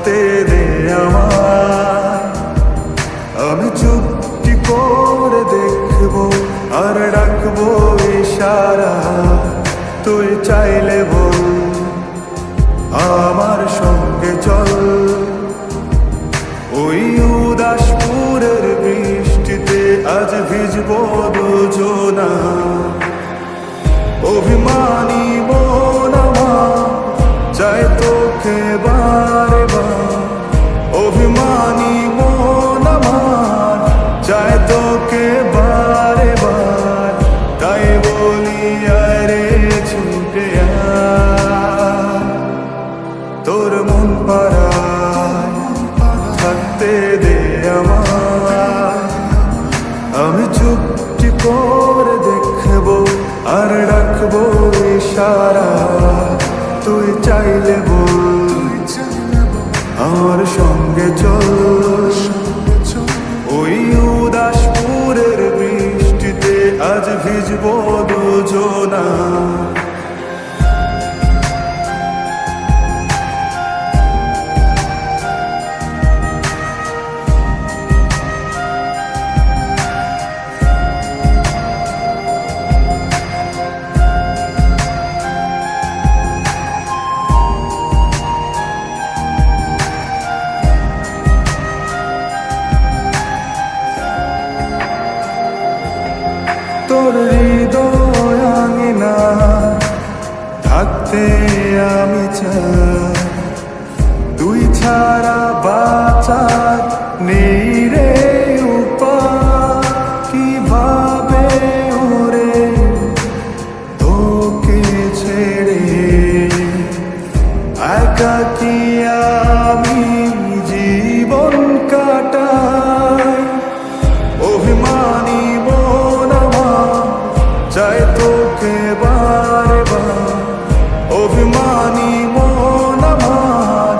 থাকতে দে আমায়। আমি চুপটি করে দেখবো আর ডাকবো ইশারা, তুই চাইলে বল আমার সঙ্গে চল। ওই উদাসপুরের বৃষ্টিতে আজ ভিজবো দুজনা। অভিমানী মন আমার চায় তোকে বারে বার, অভিমানী মন আমার চায় তোকে বারে বার। তাই বলি আরে ছুটে আয়, তোর মন পাড়ায় থাকতে দে আমায়। আমি চুপটি করে দেখবো আর ডাকবো ইশারা, তুই চাইলে বল আমার সঙ্গে চল। ওই উদাসপুরের বৃষ্টিতে আজ ভিজবো দুজনা। তোর হৃদয় আঙিনা থাকতে আমি চাই, তুই ছাড়া বাঁচার নেই রে উপায়। কিভাবে ওরে তোকে ছেড়ে একাকী আমি জীবন কাটাই। অভিমানী মন আমার চায় তোকে বারে বার, অভিমানী মন আমার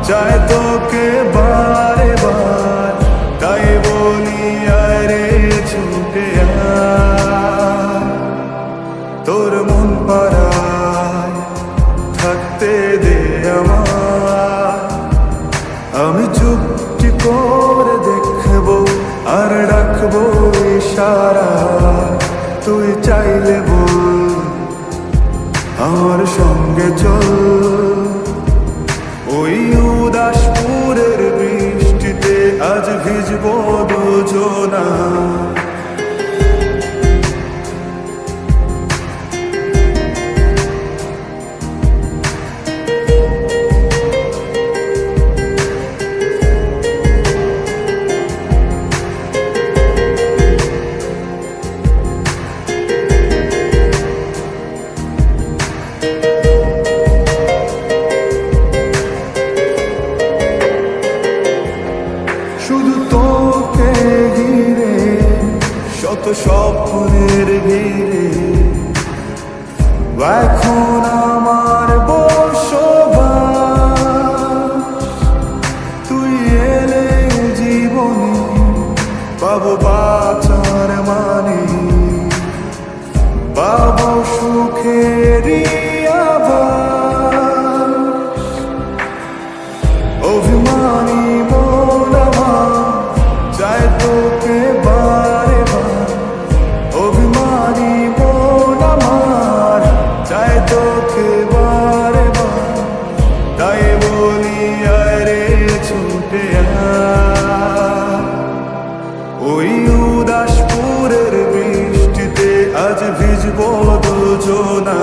চায় তোকে বারে বার। তাই বলি আরে ছুটে আয়, তোর মন পাড়ায় থাকতে দে আমায়। আমি চুপটি করে দেখবো আর ডাকবো ইশারা, তুই চাইলে বল আমার সঙ্গে চল। ওই উদাসপুরের বৃষ্টিতে আজ ভিজবো দুজনা। শুধু তোকে ঘিরে শত স্বপ্নের ভিড়ে এখন আমার বসবাস। তুই এলে জীবনে পাবো বাঁচার মানে, পাবো সুখেরই আভাস। অভিমানী মন আমার চায় তোকে বারে বার, অভিমানী মন আমার চায় তোকে বারে বার। তাই বলি আরে ছুটে আয়, ওই উদাসপুরের বৃষ্টিতে আজ ভিজবো দুজনা।